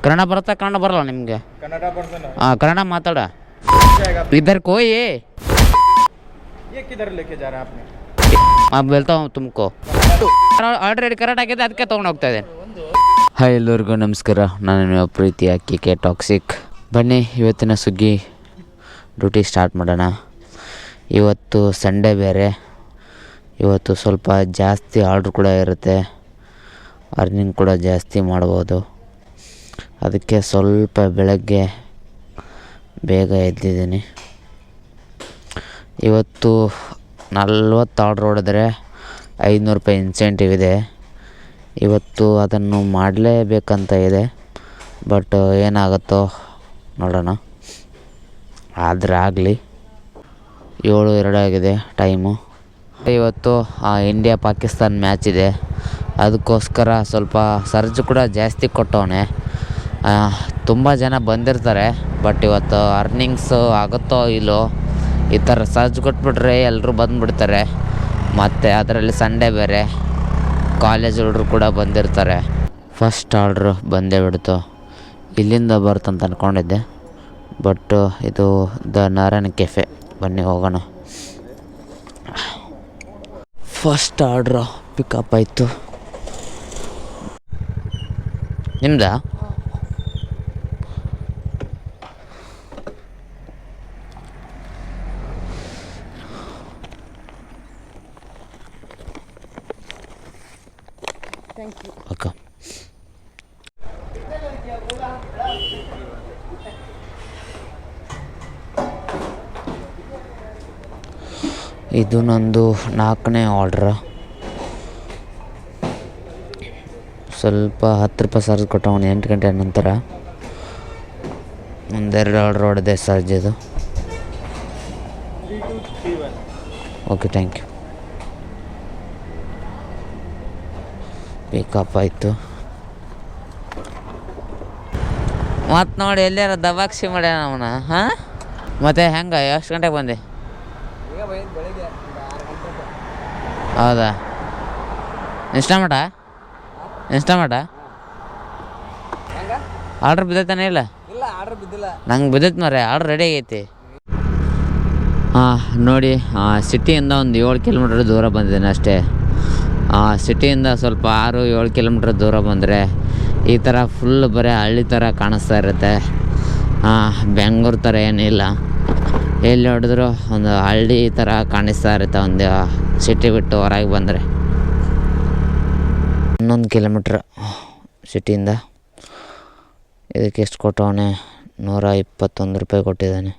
ಕನ್ನಡ ಬರುತ್ತಾ? ಕನ್ನಡ ಬರಲ್ಲ ನಿಮಗೆ? कन्नड़ पर्सन ಹಾಂ, ಕನ್ನಡ ಮಾತಾಡ. जाएगा। इधर कोई है? ये किधर लेके जा रहे हैं आपने? मैं बोलता हूँ तुमको. ಆಲ್ರೆಡಿ ಕರೆಕ್ಟ್ ಆಗಿದೆ, ಅದಕ್ಕೆ ತೊಗೊಂಡು ಹೋಗ್ತಾ ಇದ್ದೇನೆ. ಹಾಯ್, ಎಲ್ಲರಿಗೂ ನಮಸ್ಕಾರ. ನಾನು ನಿಮ್ಮ ಪ್ರೀತಿಯ KK ಟಾಕ್ಸಿಕ್. ಬನ್ನಿ ಇವತ್ತಿನ ಸುಗ್ಗಿ ಡ್ಯೂಟಿ ಸ್ಟಾರ್ಟ್ ಮಾಡೋಣ. ಇವತ್ತು ಸಂಡೇ ಬೇರೆ, ಇವತ್ತು ಸ್ವಲ್ಪ ಜಾಸ್ತಿ ಆರ್ಡ್ರ್ ಕೂಡ ಇರುತ್ತೆ, ಅರ್ನಿಂಗ್ ಕೂಡ ಜಾಸ್ತಿ ಮಾಡ್ಬೋದು. ಅದಕ್ಕೆ ಸ್ವಲ್ಪ ಬೆಳಗ್ಗೆ ಬೇಗ ಎದ್ದಿದ್ದೀನಿ. ಇವತ್ತು 40 ಆರ್ಡ್ರ್ ಹೊಡೆದ್ರೆ 500 ರೂಪಾಯಿ ಇನ್ಸೆಂಟಿವ್ ಇದೆ. ಇವತ್ತು ಅದನ್ನು ಮಾಡಲೇಬೇಕಂತ ಇದೆ, ಬಟ್ ಏನಾಗುತ್ತೋ ನೋಡೋಣ. ಆದರೆ ಆಗಲಿ. 7:02 ಆಗಿದೆ ಟೈಮು. ಇವತ್ತು ಇಂಡಿಯಾ ಪಾಕಿಸ್ತಾನ್ ಮ್ಯಾಚ್ ಇದೆ, ಅದಕ್ಕೋಸ್ಕರ ಸ್ವಲ್ಪ ಸರ್ಜ್ ಕೂಡ ಜಾಸ್ತಿ ಕೊಟ್ಟವನೆ. ತುಂಬ ಜನ ಬಂದಿರ್ತಾರೆ, ಬಟ್ ಇವತ್ತು ಅರ್ನಿಂಗ್ಸು ಆಗುತ್ತೋ ಇಲ್ಲೋ. ಈ ಥರ ಸರ್ಜ್ ಕೊಟ್ಬಿಟ್ರೆ ಎಲ್ಲರೂ ಬಂದುಬಿಡ್ತಾರೆ. ಮತ್ತು ಅದರಲ್ಲಿ ಸಂಡೇ ಬೇರೆ, ಕಾಲೇಜ್ ಹುಡುಗರು ಕೂಡ ಬಂದಿರ್ತಾರೆ. ಫಸ್ಟ್ ಆರ್ಡ್ರು ಬಂದೇ ಬಿಡ್ತು. ಇಲ್ಲಿಂದ ಬರ್ತಂತ ಅಂದ್ಕೊಂಡಿದ್ದೆ, ಬಟ್ ಇದು ದ ನಾರಾಯಣ ಕೆಫೆ. ಬನ್ನಿ ಹೋಗೋಣ. ಫಸ್ಟ್ ಆರ್ಡ್ರು ಪಿಕಪ್ ಆಯಿತು. ನಿಮ್ದಾ? ಓಕೆ. ಇದು ನಂದು 4ನೇ ಆರ್ಡ್ರ. ಸ್ವಲ್ಪ 10 ರೂಪಾಯಿ ಸರ್ಜ್ ಕೊಟ್ಟವನು 8 ಗಂಟೆ ನಂತರ. ಒಂದೆರಡು ಆರ್ಡ್ರ್ ಹೊಡೆದೆ ಸರ್ಜದು. Okay, thank you. ಪಿಕಪ್ ಆಯಿತು. ಮತ್ತು ನೋಡಿ ಎಲ್ಲಾರ ದಬಾಕ್ಷಿ ಮಾಡ್ಯಾನ ಅವನ. ಹಾಂ, ಮತ್ತು ಹೆಂಗೆ ಎಷ್ಟು ಗಂಟೆಗೆ ಬಂದೆ? ಹೌದಾ? ಇನ್ಸ್ಟಾಮಾಟ ಆರ್ಡ್ರ್ ಬಿದ್ದೈತಾನೆ? ಇಲ್ಲ ಆರ್ಡರ್ ಬಿದ್ದಿಲ್ಲ. ನಂಗೆ ಬಿದ್ದೈತೆ ಮರೆ, ಆರ್ಡ್ರ್ ರೆಡಿ ಆಗೈತಿ. ನೋಡಿ, ಸಿಟಿಯಿಂದ ಒಂದು 7 ಕಿಲೋಮೀಟ್ರ್ ದೂರ ಬಂದಿದ್ದೇನೆ ಅಷ್ಟೇ. ಸಿಟಿಯಿಂದ ಸ್ವಲ್ಪ 6-7 ಕಿಲೋಮೀಟ್ರ್ ದೂರ ಬಂದರೆ ಈ ಥರ ಫುಲ್ ಬರೀ ಹಳ್ಳಿ ಥರ ಕಾಣಿಸ್ತಾ ಇರುತ್ತೆ. ಬೆಂಗಳೂರು ಥರ ಏನಿಲ್ಲ. ಎಲ್ಲಿ ಹೊಡೆದ್ರು ಒಂದು ಹಳ್ಳಿ ಥರ ಕಾಣಿಸ್ತಾ ಇರುತ್ತೆ ಒಂದು ಸಿಟಿ ಬಿಟ್ಟು ಹೊರಗೆ ಬಂದರೆ. 11 ಕಿಲೋಮೀಟ್ರ್ ಸಿಟಿಯಿಂದ. ಇದಕ್ಕೆ ಎಷ್ಟು ಕೊಟ್ಟವನೆ? 121 ರೂಪಾಯಿ ಕೊಟ್ಟಿದ್ದಾನೆ.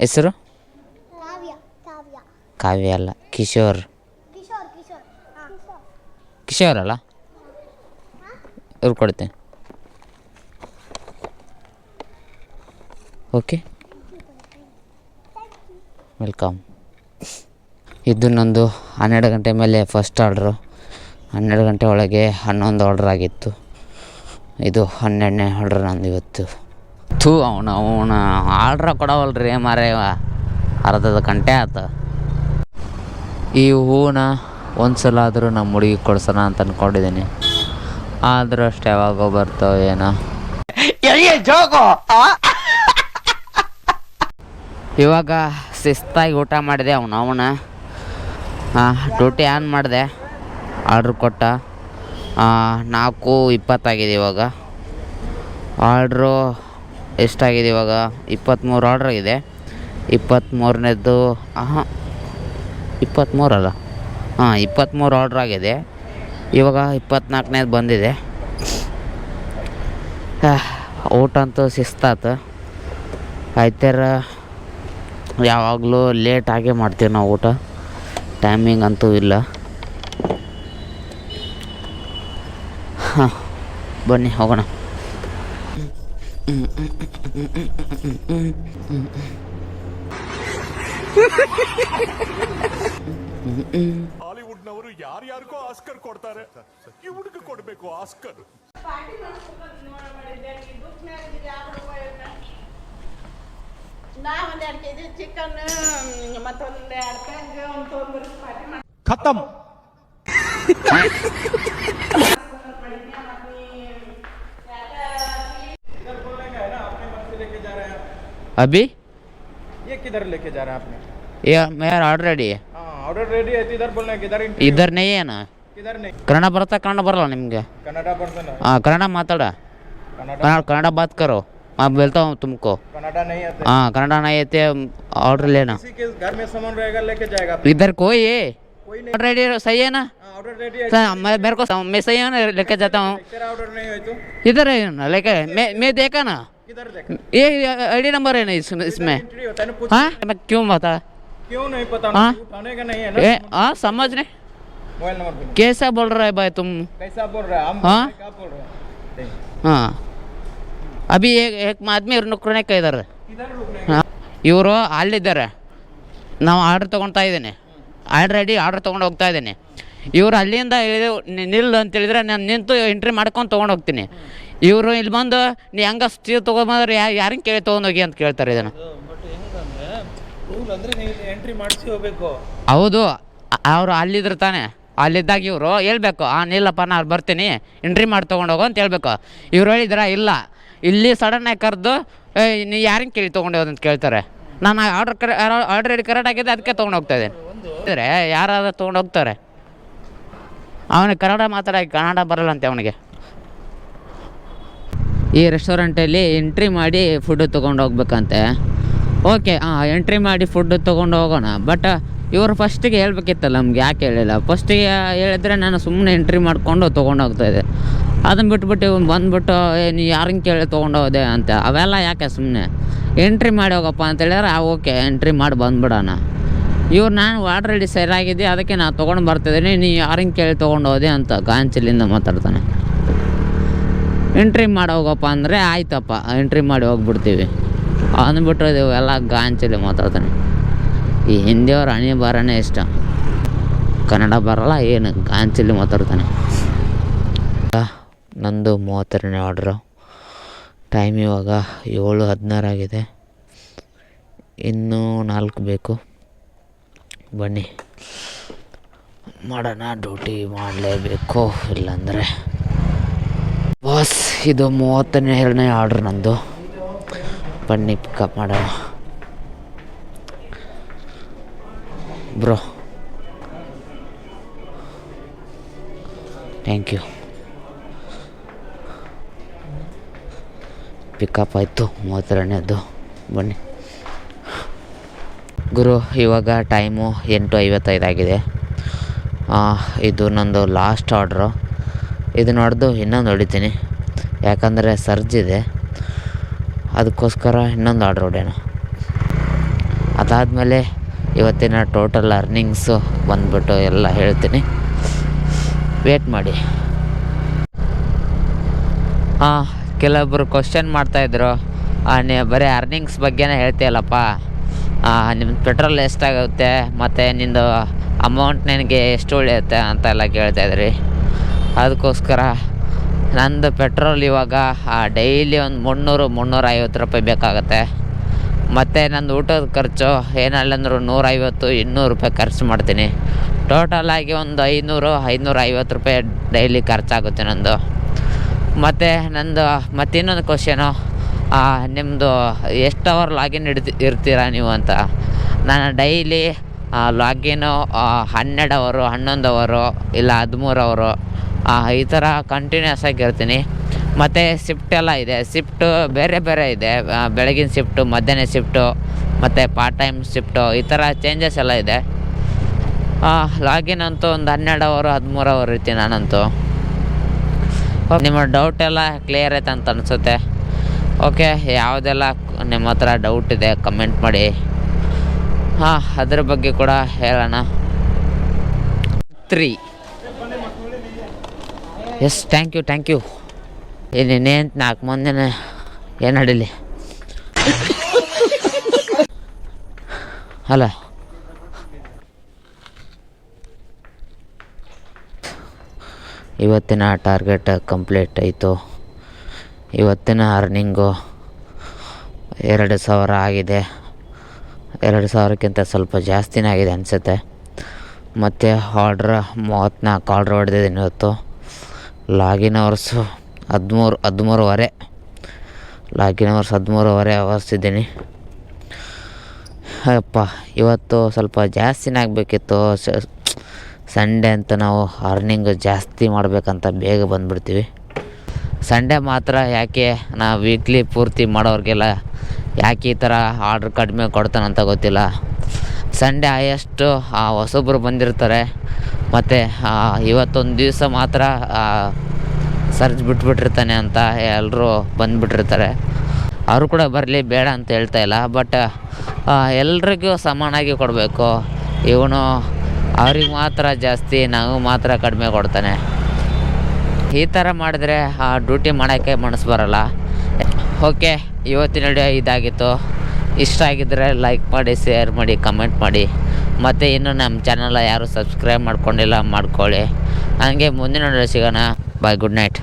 ಹೆಸರು? ಕಾವ್ಯ ಅಲ್ಲ, ಕಿಶೋರ್. ಕಿಶೋರ್ ಅಲ್ಲ, ಇವ್ರು ಕೊಡ್ತೇನೆ. Okay, welcome. ಇದು ನಂದು 12 ಗಂಟೆ ಮೇಲೆ ಫಸ್ಟ್ ಆರ್ಡ್ರು. 12 ಗಂಟೆ ಒಳಗೆ 11 ಆರ್ಡ್ರ್ ಆಗಿತ್ತು. ಇದು 12ನೇ ಆರ್ಡ್ರ್ ನಂದು ಇವತ್ತು. ಅವನ ಆರ್ಡ್ರ ಕೊಡವಲ್ರಿ ಮಾರೇ, ಅರ್ಧದ ಗಂಟೆ ಆಯ್ತು. ಈ ಹೂವನ್ನ ಒಂದು ಸಲ ಆದರೂ ನಮ್ಮ ಹುಡುಗಿ ಕೊಡ್ಸೋಣ ಅಂತ ಅಂದ್ಕೊಂಡಿದ್ದೀನಿ. ಆದರೂ ಅಷ್ಟು ಯಾವಾಗೋ ಬರ್ತೋ ಏನೋ. ಇವಾಗ ಶಿಸ್ತಾಗಿ ಊಟ ಮಾಡಿದೆ. ಅವನ ಡ್ಯೂಟಿ ಆನ್ ಮಾಡಿದೆ. ಆರ್ಡ್ರ್ ಕೊಟ್ಟ 4:20 ಆಗಿದೆ ಇವಾಗ. ಆರ್ಡ್ರು ಎಷ್ಟಾಗಿದೆ ಇವಾಗ? 23 ಆರ್ಡ್ರ್ ಆಗಿದೆ. 23ನೇದ್ದು 23 ಅಲ್ಲ, 23 ಆರ್ಡ್ರ್ ಆಗಿದೆ. ಇವಾಗ 24ನೇದು ಬಂದಿದೆ. ಊಟ ಅಂತೂ ಶಿಸ್ತಾತು. ಆಯ್ತಾರ, ಯಾವಾಗಲೂ ಲೇಟಾಗೇ ಮಾಡ್ತೀವಿ ನಾವು ಊಟ, ಟೈಮಿಂಗ್ ಅಂತೂ ಇಲ್ಲ. ಬನ್ನಿ ಹೋಗೋಣ. ಹಾಲಿವುಡ್ನವರು ಯಾರ್ಯಾರಿಗೋ ಆಸ್ಕರ್ ಕೊಡ್ತಾರೆ, ಇವಳಿಗೆ ಕೊಡಬೇಕು ಆಸ್ಕರ್. ಚಿಕನ್ ಮತ್ತೊಂದು 2 ಖತಮ್. अभी ये किधर लेके जा रहे हैं आपने? ये मेरा ऑर्डर रेडी है हाँ ऑर्डर रेडी है तो इधर बोलना है किधर इधर नहीं है ना किधर नहीं कन्नड़ बरता कन्नड़ बरಲ್ಲ ನಿಮಗೆ कनाडा पर्सन है हाँ कन्नड़ ಮಾತಾಡ कनाडा कन्नड़ बात करो मैं बोलता हूँ तुमको कनाडा नहीं आते हाँ कन्नड़ नहीं आते ऑर्डर लेना किसी के घर में सामान रहेगा लेके जाएगा इधर कोई है कोई नहीं ऑर्डर रेडी सही है ना ऑर्डर रेडी है सर मैं मेरे को मैं सही है ना लेके जाता हूँ तेरा ऑर्डर नहीं है तो इधर है ना लेके मैं देखा ना किधर देख ये आईडी नंबर है ना इसमें एंट्री होता है ना पूछ हाँ मैं क्यों बता क्यों नहीं पता हाँ? उठाने का नहीं है ना हाँ समझ नहीं मोबाइल नंबर बोलो कैसा बोल रहा है भाई तुम कैसा बोल रहा है हम हाँ? क्या बोल रहे हैं हाँ अभी एक आदमी ನುಕ್ರನೆ ಇದ್ದಾರೆ किधर रुकने ಹಾಂ ಇವರು ಅಲ್ಲಿದ್ದಾರೆ ನಾವು ಆರ್ಡ್ರ್ ತೊಗೊಳ್ತಾ ಇದ್ದೀನಿ ಆಲ್ರೆಡಿ ಆರ್ಡ್ರ್ ತೊಗೊಂಡು ಹೋಗ್ತಾ ಇದ್ದೀನಿ ಇವರು ಅಲ್ಲಿಂದ ನಿಲ್ಲು ಅಂತ ಹೇಳಿದ್ರೆ ನಾನು ನಿಂತು ಎಂಟ್ರಿ ಮಾಡ್ಕೊಂಡು ತೊಗೊಂಡು ಹೋಗ್ತೀನಿ ಇವರು ಇಲ್ಲಿ ಬಂದು ನೀ ಹಂಗೆ ಸ್ಟೀಲ್ ತೊಗೊಂಬಂದ್ರೆ ಯಾರನ್ನ ಕೇಳಿ ತೊಗೊಂಡೋಗಿ ಅಂತ ಕೇಳ್ತಾರೆ ಇದನ್ನು ಬಟ್ ಹೆಂಗಂದ್ರೆ ರೂಲ್ ಅಂದ್ರೆ ನೀವು ಎಂಟ್ರಿ ಮಾಡಿಸಿ ಹೋಗಬೇಕು ಹೌದು ಅವರು ಅಲ್ಲಿದ್ರು ತಾನೆ ಅಲ್ಲಿದ್ದಾಗ ಇವರು ಹೇಳ್ಬೇಕು ನಿಲ್ಲಪ್ಪ ನಾನು ಬರ್ತೀನಿ ಎಂಟ್ರಿ ಮಾಡಿ ತೊಗೊಂಡೋಗು ಅಂತ ಹೇಳ್ಬೇಕು ಇವ್ರು ಹೇಳಿದ್ರ ಇಲ್ಲ ಇಲ್ಲಿ ಸಡನ್ನಾಗಿ ಕರೆದು ನೀ ಯಾರನ್ನ ಕೇಳಿ ತೊಗೊಂಡೋದು ಅಂತ ಕೇಳ್ತಾರೆ ನಾನು ಆರ್ಡ್ರ್ ಕರೆಕ್ಟ್ ಆಗಿದೆ ಅದಕ್ಕೆ ತೊಗೊಂಡು ಹೋಗ್ತಾ ಇದ್ದೀನಿ ಅಂದರೆ ಯಾರಾದ್ರೂ ತೊಗೊಂಡು ಹೋಗ್ತಾರೆ ಅವನಿಗೆ ಕನ್ನಡ ಬರಲ್ಲ ಅಂತೆ ಅವನಿಗೆ ಈ ರೆಸ್ಟೋರೆಂಟಲ್ಲಿ ಎಂಟ್ರಿ ಮಾಡಿ ಫುಡ್ಡು ತೊಗೊಂಡು ಹೋಗ್ಬೇಕಂತೆ ಓಕೆ ಎಂಟ್ರಿ ಮಾಡಿ ಫುಡ್ಡು ತೊಗೊಂಡು ಹೋಗೋಣ ಬಟ್ ಇವರು ಫಸ್ಟಿಗೆ ಹೇಳ್ಬೇಕಿತ್ತಲ್ಲ ನಮ್ಗೆ ಯಾಕೆ ಹೇಳಿಲ್ಲ ಫಸ್ಟಿಗೆ ಹೇಳಿದ್ರೆ ನಾನು ಸುಮ್ಮನೆ ಎಂಟ್ರಿ ಮಾಡಿಕೊಂಡು ತೊಗೊಂಡು ಹೋಗ್ತಾಯಿದ್ದೆ ಅದನ್ನು ಬಿಟ್ಬಿಟ್ಟು ಇವ್ನು ಬಂದುಬಿಟ್ಟು ನೀ ಯಾರನ್ನ ಕೇಳಿ ತೊಗೊಂಡೋದೆ ಅಂತ ಅವೆಲ್ಲ ಯಾಕೆ ಸುಮ್ಮನೆ ಎಂಟ್ರಿ ಮಾಡಿ ಹೋಗಪ್ಪ ಅಂತ ಹೇಳಿದ್ರೆ ಓಕೆ ಎಂಟ್ರಿ ಮಾಡಿ ಬಂದುಬಿಡೋಣ ಇವ್ರು ನಾನು ಆಲ್ರೆಡಿ ಸರಿಯಾಗಿದ್ದೆ ಅದಕ್ಕೆ ನಾನು ತೊಗೊಂಡು ಬರ್ತಿದ್ದೀನಿ ನೀ ಯಾರನ್ನ ಕೇಳಿ ತೊಗೊಂಡೋದೆ ಅಂತ ಗಾಂಚಲಿಂದ ಮಾತಾಡ್ತಾನೆ ಎಂಟ್ರಿ ಮಾಡಿ ಹೋಗಪ್ಪ ಅಂದರೆ ಆಯ್ತಪ್ಪ ಎಂಟ್ರಿ ಮಾಡಿ ಹೋಗ್ಬಿಡ್ತೀವಿ ಅಂದ್ಬಿಟ್ಟು ಇವೆಲ್ಲ ಗಾಂಚಲಿ ಮಾತಾಡ್ತಾನೆ ಈ ಹಿಂದಿಯವ್ರ ಹಣೆ ಬರನೇ ಇಷ್ಟ ಕನ್ನಡ ಬರಲ್ಲ ಏನು ಗಾಂಚಲಿ ಮಾತಾಡ್ತಾನೆ ನಂದು 32ನೇ ಆರ್ಡ್ರು ಟೈಮ್ ಇವಾಗ 7:16 ಆಗಿದೆ ಇನ್ನೂ 4 ಬೇಕು ಬನ್ನಿ ಮಾಡೋಣ ಡ್ಯೂಟಿ ಮಾಡಲೇಬೇಕು ಇಲ್ಲಾಂದರೆ ಬಾಸ್ ಇದು 32ನೇ ಆರ್ಡ್ರ್ ನಂದು ಬನ್ನಿ ಪಿಕಪ್ ಮಾಡೋಣ ಬ್ರೋ ಥ್ಯಾಂಕ್ ಯು ಪಿಕಪ್ ಆಯಿತು 32ನೇದು ಬನ್ನಿ ಗುರು ಇವಾಗ ಟೈಮು 8:55 ಆಗಿದೆ ಇದು ನಂದು ಲಾಸ್ಟ್ ಆರ್ಡ್ರು ಇದು ನೋಡ್ದು ಇನ್ನೊಂದು ಹೊಡಿತೀನಿ ಯಾಕಂದರೆ ಸರ್ಜಿದೆ ಅದಕ್ಕೋಸ್ಕರ ಇನ್ನೊಂದು ಆರ್ಡ್ರ್ ಹೊಡೆಯೋಣ ಅದಾದಮೇಲೆ ಇವತ್ತಿನ ಟೋಟಲ್ ಅರ್ನಿಂಗ್ಸು ಬಂದ್ಬಿಟ್ಟು ಎಲ್ಲ ಹೇಳ್ತೀನಿ ವೇಟ್ ಮಾಡಿ ಕೆಲವೊಬ್ಬರು ಕ್ವಶನ್ ಮಾಡ್ತಾಯಿದ್ರು ನೀ ಬರೀ ಅರ್ನಿಂಗ್ಸ್ ಬಗ್ಗೆನೇ ಹೇಳ್ತೀಯಲ್ಲಪ್ಪ ನಿಮ್ಮದು ಪೆಟ್ರೋಲ್ ಎಷ್ಟಾಗುತ್ತೆ ಮತ್ತು ನಿಂದು ಅಮೌಂಟ್ ನಿನಗೆ ಎಷ್ಟು ಉಳಿಯುತ್ತೆ ಅಂತೆಲ್ಲ ಕೇಳ್ತಾಯಿದ್ರಿ ಅದಕ್ಕೋಸ್ಕರ ನಂದು ಪೆಟ್ರೋಲ್ ಇವಾಗ ಡೈಲಿ ಒಂದು 300-350 ರೂಪಾಯಿ ಬೇಕಾಗುತ್ತೆ ಮತ್ತು ನಂದು ಊಟದ ಖರ್ಚು ಏನಲ್ಲಂದ್ರೂ 150-200 ರೂಪಾಯಿ ಖರ್ಚು ಮಾಡ್ತೀನಿ ಟೋಟಲಾಗಿ ಒಂದು 500-550 ರೂಪಾಯಿ ಡೈಲಿ ಖರ್ಚಾಗುತ್ತೆ ನಂದು ಮತ್ತು ನಂದು ಮತ್ತಿನ್ನೊಂದು ಕ್ವಶನು ನಿಮ್ಮದು ಎಷ್ಟು ಅವರ್ ಲಾಗಿನ್ ಇರ್ತೀರಾ ನೀವು ಅಂತ ನಾನು ಡೈಲಿ ಲಾಗಿನು 12 ಅವರು 11 ಅವರು ಇಲ್ಲ 13 ಅವರು ಈ ಥರ ಕಂಟಿನ್ಯೂಸ್ ಆಗಿರ್ತೀನಿ ಮತ್ತು ಶಿಫ್ಟ್ ಎಲ್ಲ ಇದೆ ಶಿಫ್ಟು ಬೇರೆ ಬೇರೆ ಇದೆ ಬೆಳಗಿನ ಶಿಫ್ಟು ಮಧ್ಯಾಹ್ನ ಶಿಫ್ಟು ಮತ್ತು ಪಾರ್ಟ್ ಟೈಮ್ ಶಿಫ್ಟು ಈ ಥರ ಚೇಂಜಸ್ ಎಲ್ಲ ಇದೆ ಲಾಗಿನ್ ಅಂತೂ ಒಂದು 12 ಅವರು 13 ಅವರು ಇರ್ತೀನಿ ನಾನಂತೂ ನಿಮ್ಮ ಡೌಟ್ ಎಲ್ಲ ಕ್ಲಿಯರ್ ಆಯ್ತು ಅಂತ ಅನಿಸುತ್ತೆ ಓಕೆ ಯಾವುದೆಲ್ಲ ನಿಮ್ಮ ಹತ್ರ ಡೌಟ್ ಇದೆ ಕಮೆಂಟ್ ಮಾಡಿ ಅದ್ರ ಬಗ್ಗೆ ಕೂಡ ಹೇಳೋಣ 3 ಎಸ್ ಥ್ಯಾಂಕ್ ಯು ಇನ್ನೇನು 4 ಮಂದಿನ ಏನು ನಡೀಲಿ ಅಲ್ಲ ಇವತ್ತಿನ ಟಾರ್ಗೆಟ್ ಕಂಪ್ಲೀಟ್ ಆಯಿತು ಇವತ್ತಿನ ಅರ್ನಿಂಗು 2,000 ಆಗಿದೆ 2,000ಕ್ಕಿಂತ ಸ್ವಲ್ಪ ಜಾಸ್ತಿನೇ ಆಗಿದೆ ಅನಿಸುತ್ತೆ ಮತ್ತು ಆರ್ಡ್ರ್ 34 ಆರ್ಡ್ರ್ ಹೊಡೆದಿದ್ದೀನಿ ಇವತ್ತು login hours 13:30 login hours 13:30 hours ಇದ್ದೀನಿ ಅಪ್ಪ ಇವತ್ತು ಸ್ವಲ್ಪ ಜಾಸ್ತಿನೇ ಆಗಬೇಕಿತ್ತು. ಸಂಡೇ ಅಂತ ನಾವು ಅರ್ನಿಂಗ್ ಜಾಸ್ತಿ ಮಾಡಬೇಕಂತ ಬೇಗ ಬಂದುಬಿಡ್ತೀವಿ. ಸಂಡೇ ಮಾತ್ರ ಯಾಕೆ ನಾವು ವೀಕ್ಲಿ ಪೂರ್ತಿ ಮಾಡೋರಿಗೆಲ್ಲ ಯಾಕೆ ಈ ಥರ ಆರ್ಡ್ರ್ ಕಡಿಮೆ ಕೊಡ್ತಾನಂತ ಗೊತ್ತಿಲ್ಲ. ಸಂಡೇ ಹೈಯೆಸ್ಟು ಹೊಸೊಬ್ಬರು ಬಂದಿರ್ತಾರೆ, ಮತ್ತು ಇವತ್ತೊಂದು ದಿವಸ ಮಾತ್ರ ಸರ್ಜ್ ಬಿಟ್ಬಿಟ್ಟಿರ್ತಾನೆ ಅಂತ ಎಲ್ಲರೂ ಬಂದುಬಿಟ್ಟಿರ್ತಾರೆ. ಅವರು ಕೂಡ ಬರಲಿ, ಬೇಡ ಅಂತ ಹೇಳ್ತಾ ಇಲ್ಲ, ಬಟ್ ಎಲ್ರಿಗೂ ಸಮಾನಾಗಿ ಕೊಡಬೇಕು. ಇವನು ಅವ್ರಿಗೆ ಮಾತ್ರ ಜಾಸ್ತಿ, ನಾವು ಮಾತ್ರ ಕಡಿಮೆ ಕೊಡ್ತಾನೆ. ಈ ಥರ ಮಾಡಿದ್ರೆ ಡ್ಯೂಟಿ ಮಾಡೋಕ್ಕೆ ಮನಸ್ಸು ಬರೋಲ್ಲ. ಓಕೆ, ಇವತ್ತಿನ ವಿಡಿಯೋ ಇದಾಗಿತ್ತು. ಇಷ್ಟ ಆಗಿದ್ದರೆ ಲೈಕ್ ಮಾಡಿ, ಶೇರ್ ಮಾಡಿ, ಕಮೆಂಟ್ ಮಾಡಿ. ಮತ್ತು ಇನ್ನು ನಮ್ಮ ಚಾನಲ್ ಯಾರು ಸಬ್ಸ್ಕ್ರೈಬ್ ಮಾಡ್ಕೊಂಡಿಲ್ಲ ಮಾಡ್ಕೊಳ್ಳಿ. ಹಾಗೆ ಮುಂದಿನ ವಿಡಿಯೋ ಸಿಗೋಣ. ಬಾಯ್, ಗುಡ್ ನೈಟ್.